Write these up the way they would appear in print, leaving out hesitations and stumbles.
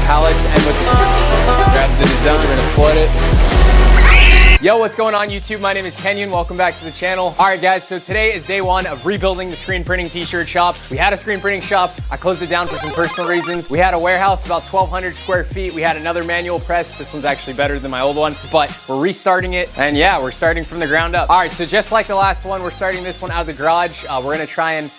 pallets and with the grab the design, we're gonna flood it. Yo, what's going on YouTube? My name is Kenyon. Welcome back to the channel. All right, guys, so today is day one of rebuilding the screen printing t-shirt shop. We had a screen printing shop. I closed it down for some personal reasons. We had a warehouse about 1,200 square feet. We had another manual press. This one's actually better than my old one, but we're restarting it. And yeah, we're starting from the ground up. All right, so just like the last one, we're starting this one out of the garage. We're gonna try and,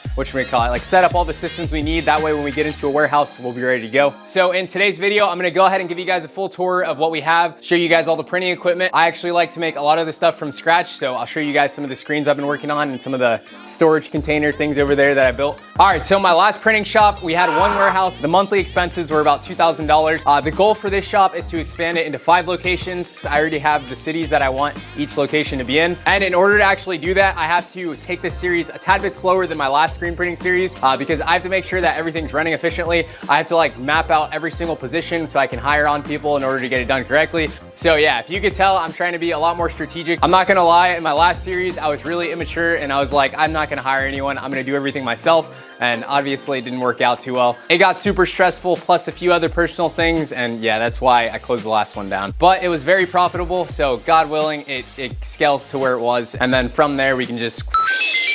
like set up all the systems we need. That way when we get into a warehouse, we'll be ready to go. So in today's video, I'm gonna go ahead and give you guys a full tour of what we have, show you guys all the printing equipment. I actually like to make a lot of the stuff from scratch, so I'll show you guys some of the screens I've been working on and some of the storage container things over there that I built. All right, so my last printing shop, we had one warehouse. The monthly expenses were about $2,000. The goal for this shop is to expand it into 5 locations. I already have the cities that I want each location to be in. And in order to actually do that, I have to take this series a tad bit slower than my last screen printing series because I have to make sure that everything's running efficiently. I have to like map out every single position so I can hire on people in order to get it done correctly. So yeah, if you could tell, I'm trying to be a lot more strategic. I'm not gonna lie, in my last series, I was really immature and I was like, I'm not gonna hire anyone. I'm gonna do everything myself. And obviously it didn't work out too well. It got super stressful, plus a few other personal things. And yeah, that's why I closed the last one down. But it was very profitable. So God willing, it scales to where it was. And then from there, we can just,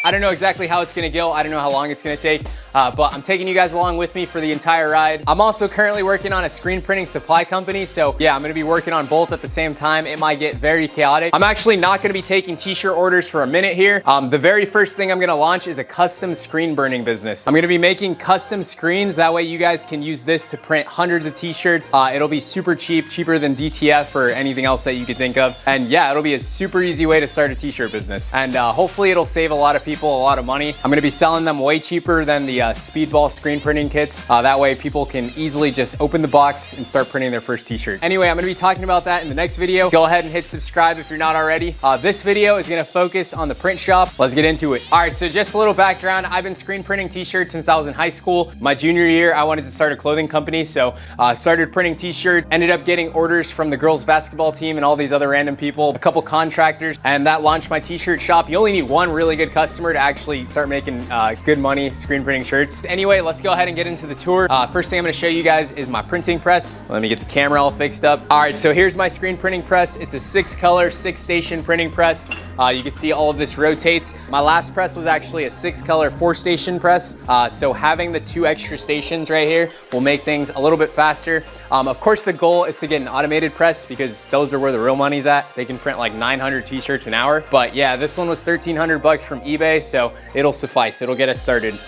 I don't know exactly how it's gonna go. I don't know how long it's gonna take, but I'm taking you guys along with me for the entire ride. I'm also currently working on a screen printing supply company. So yeah, I'm gonna be working on both at the same time. It might get very chaotic. I'm actually not gonna be taking t-shirt orders for a minute here. The very first thing I'm gonna launch is a custom screen burning business. I'm gonna be making custom screens. That way you guys can use this to print hundreds of t-shirts. It'll be super cheap, cheaper than DTF or anything else that you could think of. And yeah, it'll be a super easy way to start a t-shirt business. And hopefully it'll save a lot of people a lot of money. I'm gonna be selling them way cheaper than the speedball screen printing kits. That way people can easily just open the box and start printing their first t-shirt. Anyway, I'm gonna be talking about that in the next video. Go ahead and hit subscribe if you're not already. This video is gonna focus on the print shop. Let's get into it. All right, so just a little background. I've been screen printing t-shirts since I was in high school. My junior year, I wanted to start a clothing company, so started printing t-shirts, ended up getting orders from the girls basketball team and all these other random people, a couple contractors, and that launched my t-shirt shop. You only need one really good customer to actually start making good money screen printing shirts. Anyway, let's go ahead and get into the tour. First thing I'm gonna show you guys is my printing press. Let me get the camera all fixed up. All right, so here's my screen printing press. It's a 6-color, 6-station printing press. You can see all of this rotates. My last press was actually a 6-color, 4-station press. So having the 2 extra stations right here will make things a little bit faster. Of course, the goal is to get an automated press because those are where the real money's at. They can print like 900 t-shirts an hour. But yeah, this one was $1,300 from eBay, so it'll suffice. It'll get us started.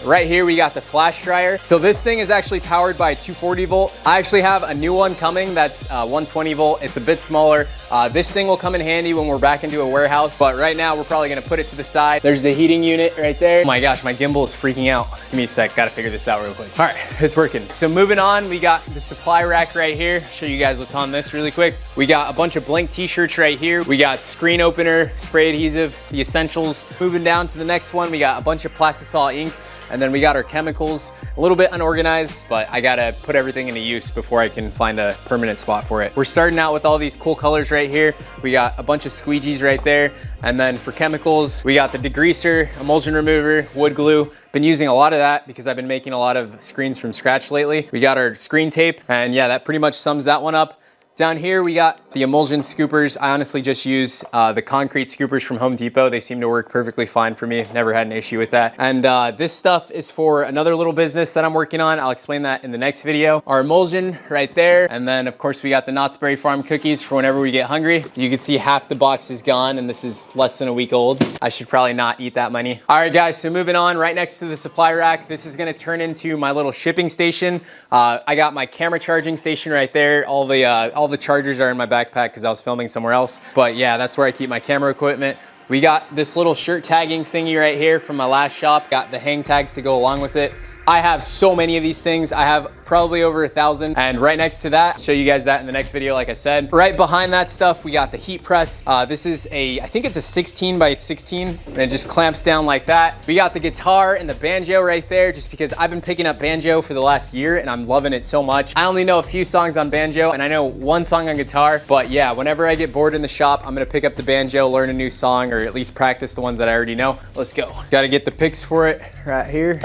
Right here, we got the flash dryer. So this thing is actually powered by 240 volt. I actually have a new one coming that's 120 volt. It's a bit smaller. This thing will come in handy when we're back into a warehouse, but right now we're probably gonna put it to the side. There's the heating unit right there. Oh my gosh, my gimbal is freaking out. Give me a sec, gotta figure this out real quick. All right, it's working. So moving on, we got the supply rack right here. Show you guys what's on this really quick. We got a bunch of blank t-shirts right here. We got screen opener, spray adhesive, the essentials. Moving down to the next one, we got a bunch of Plastisol ink. And then we got our chemicals, a little bit unorganized, but I gotta put everything into use before I can find a permanent spot for it. We're starting out with all these cool colors right here. We got a bunch of squeegees right there. And then for chemicals, we got the degreaser, emulsion remover, wood glue. Been using a lot of that because I've been making a lot of screens from scratch lately. We got our screen tape, and yeah, that pretty much sums that one up. Down here, we got the emulsion scoopers. I honestly just use the concrete scoopers from Home Depot. They seem to work perfectly fine for me. Never had an issue with that. And this stuff is for another little business that I'm working on. I'll explain that in the next video. Our emulsion right there. And then of course we got the Knott's Berry Farm cookies for whenever we get hungry. You can see half the box is gone and this is less than a week old. I should probably not eat that many. All right guys, so moving on, right next to the supply rack, this is gonna turn into my little shipping station. I got my camera charging station right there. All the chargers are in my backpack because I was filming somewhere else. But yeah, that's where I keep my camera equipment. We got this little shirt tagging thingy right here from my last shop. Got the hang tags to go along with it. I have so many of these things. I have probably over 1,000. And right next to that, I'll show you guys that in the next video, like I said. Right behind that stuff, we got the heat press. This is I think it's a 16 by 16, and it just clamps down like that. We got the guitar and the banjo right there, just because I've been picking up banjo for the last year and I'm loving it so much. I only know a few songs on banjo and I know one song on guitar, but yeah, whenever I get bored in the shop, I'm gonna pick up the banjo, learn a new song, or at least practice the ones that I already know. Let's go. Gotta get the picks for it right here.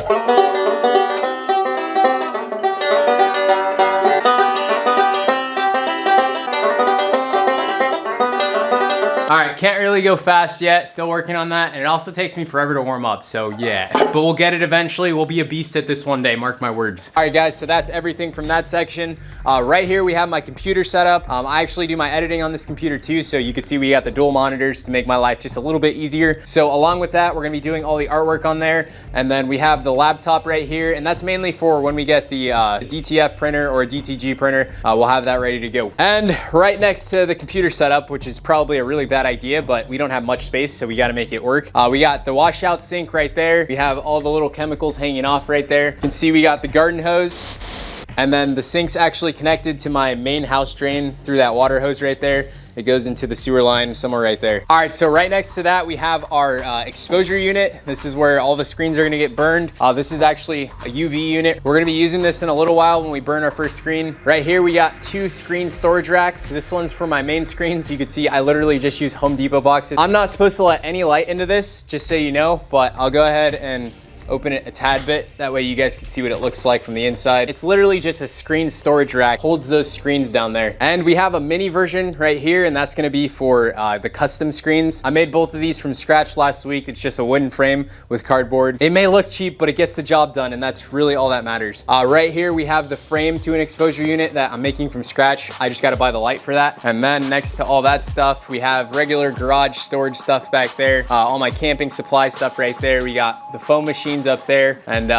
All right, can't really go fast yet. Still working on that. And it also takes me forever to warm up, so yeah. But we'll get it eventually. We'll be a beast at this one day, mark my words. All right, guys, so that's everything from that section. Right here, we have my computer set up. I actually do my editing on this computer too, so you can see we got the dual monitors to make my life just a little bit easier. So along with that, we're gonna be doing all the artwork on there. And then we have the laptop right here, and that's mainly for when we get the DTF printer or a DTG printer. We'll have that ready to go. And right next to the computer setup, which is probably a really bad idea, but we don't have much space, so we gotta make it work. We got the washout sink right there. We have all the little chemicals hanging off right there. You can see we got the garden hose, and then the sink's actually connected to my main house drain through that water hose right there. It goes into the sewer line somewhere right there. All right, so right next to that, we have our exposure unit. This is where all the screens are gonna get burned. This is actually a UV unit. We're gonna be using this in a little while when we burn our first screen. Right here, we got 2 screen storage racks. This one's for my main screens. You can see I literally just use Home Depot boxes. I'm not supposed to let any light into this, just so you know, but I'll go ahead and open it a tad bit. That way you guys can see what it looks like from the inside. It's literally just a screen storage rack, holds those screens down there. And we have a mini version right here, and that's gonna be for the custom screens. I made both of these from scratch last week. It's just a wooden frame with cardboard. It may look cheap, but it gets the job done, and that's really all that matters. Right here, we have the frame to an exposure unit that I'm making from scratch. I just gotta buy the light for that. And then next to all that stuff, we have regular garage storage stuff back there. All my camping supply stuff right there. We got the foam machine up there, and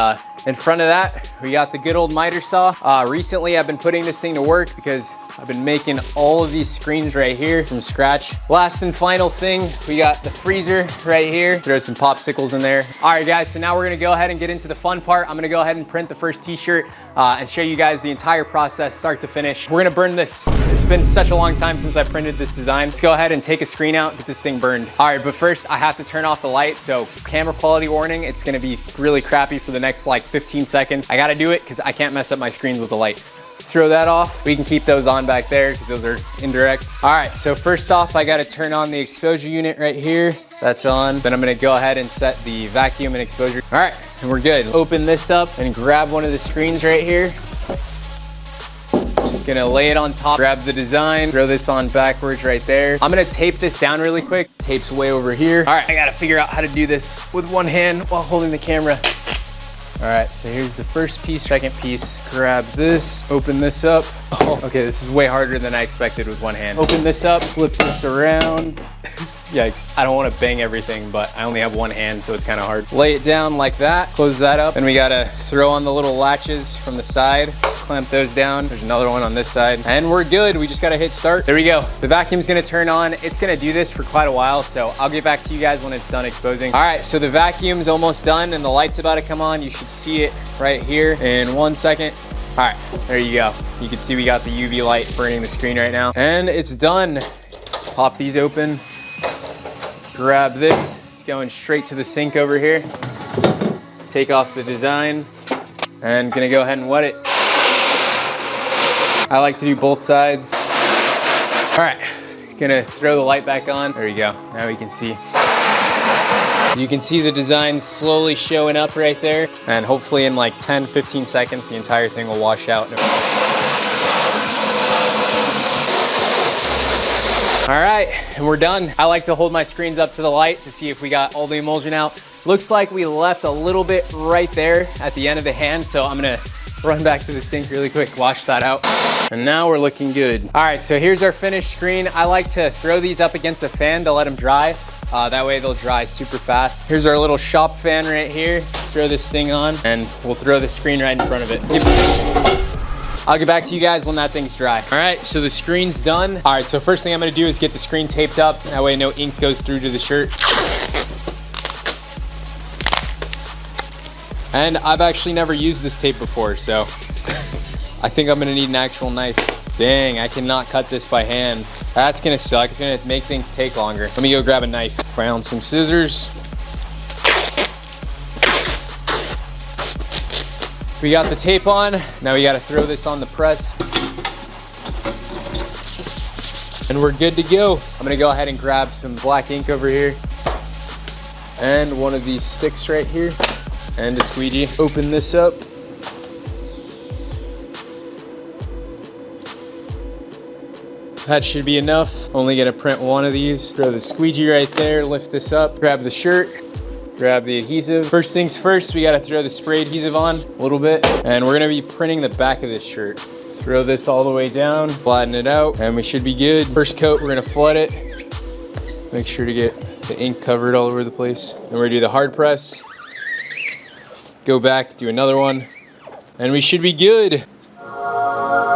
in front of that we got the good old miter saw. Recently I've been putting this thing to work because I've been making all of these screens right here from scratch. Last and final thing, we got the freezer right here. Throw some popsicles in there. All right guys, so now we're gonna go ahead and get into the fun part. I'm gonna go ahead and print the first t-shirt and show you guys the entire process start to finish. We're gonna burn this. It's been such a long time since I printed this design. Let's go ahead and take a screen out, get this thing burned. All right, but first I have to turn off the light, so camera quality warning, it's gonna be really crappy for the next like 15 seconds. I gotta do it because I can't mess up my screens with the light. Throw that off. We can keep those on back there because those are indirect. All right, so first off, I gotta turn on the exposure unit right here. That's on. Then I'm gonna go ahead and set the vacuum and exposure. All right, and we're good. Open this up and grab one of the screens right here. Gonna lay it on top, grab the design, throw this on backwards right there. I'm gonna tape this down really quick. Tape's way over here. All right, I gotta figure out how to do this with one hand while holding the camera. All right, so here's the first piece, second piece. Grab this, open this up. Oh, okay, this is way harder than I expected with one hand. Open this up, flip this around. Yikes, I don't wanna bang everything, but I only have one hand, so it's kinda hard. Lay it down like that, close that up. Then we gotta throw on the little latches from the side, clamp those down. There's another one on this side, and we're good. We just gotta hit start. There we go. The vacuum's gonna turn on. It's gonna do this for quite a while, so I'll get back to you guys when it's done exposing. All right, so the vacuum's almost done, and the light's about to come on. You should see it right here in 1 second. All right, there you go. You can see we got the UV light burning the screen right now, and it's done. Pop these open. Grab this, it's going straight to the sink over here. Take off the design and gonna go ahead and wet it. I like to do both sides. All right, gonna throw the light back on. There you go, now we can see. You can see the design slowly showing up right there, and hopefully in like 10, 15 seconds, the entire thing will wash out. All right, and we're done. I like to hold my screens up to the light to see if we got all the emulsion out. Looks like we left a little bit right there at the end of the hand, so I'm gonna run back to the sink really quick, wash that out. And now we're looking good. All right, so here's our finished screen. I like to throw these up against a fan to let them dry. That way they'll dry super fast. Here's our little shop fan right here. Throw this thing on and we'll throw the screen right in front of it. I'll get back to you guys when that thing's dry. All right, so the screen's done. All right, so first thing I'm gonna do is get the screen taped up. That way no ink goes through to the shirt. And I've actually never used this tape before, so I think I'm gonna need an actual knife. Dang, I cannot cut this by hand. That's gonna suck. It's gonna make things take longer. Let me go grab a knife. Found some scissors. We got the tape on. Now we gotta throw this on the press. And we're good to go. I'm gonna go ahead and grab some black ink over here. And one of these sticks right here. And a squeegee. Open this up. That should be enough. Only gonna print one of these. Throw the squeegee right there, lift this up, grab the shirt, grab the adhesive. First things first, we gotta throw the spray adhesive on a little bit, and we're gonna be printing the back of this shirt. Throw this all the way down, flatten it out, and we should be good. First coat, we're gonna flood it. Make sure to get the ink covered all over the place. And we're gonna do the hard press. Go back, do another one, and we should be good.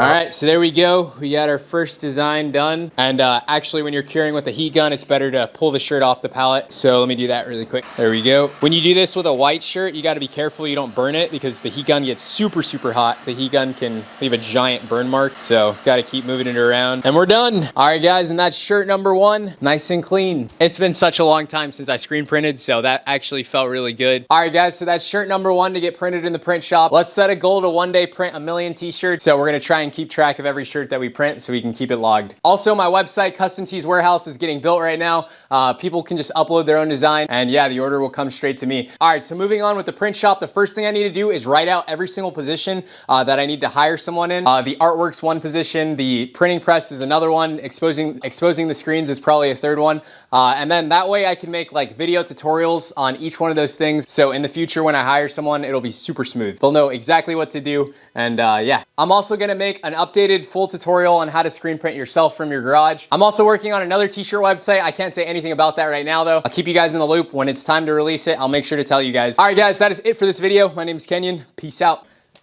All right, so there we go. We got our first design done. And actually, when you're curing with a heat gun, it's better to pull the shirt off the pallet. So let me do that really quick. There we go. When you do this with a white shirt, you gotta be careful you don't burn it because the heat gun gets super, super hot. The heat gun can leave a giant burn mark. So gotta keep moving it around. And we're done. All right, guys, and that's shirt number one. Nice and clean. It's been such a long time since I screen printed, so that actually felt really good. All right, guys, so that's shirt number one to get printed in the print shop. Let's set a goal to one day print 1 million t-shirts. So we're gonna try and keep track of every shirt that we print so we can keep it logged. Also, my website, Custom Tees Warehouse, is getting built right now. People can just upload their own design, and yeah, the order will come straight to me. All right, so moving on with the print shop, the first thing I need to do is write out every single position that I need to hire someone in. The artwork's one position, the printing press is another one, exposing the screens is probably a third one, and then that way I can make like video tutorials on each one of those things. So in the future, when I hire someone, it'll be super smooth. They'll know exactly what to do, and yeah. I'm also gonna make an updated full tutorial on how to screen print yourself from your garage. I'm also working on another t-shirt website. I can't say anything about that right now though. I'll keep you guys in the loop. When it's time to release it, I'll make sure to tell you guys. All right, guys, that is it for this video. My name is Kenyon. Peace out.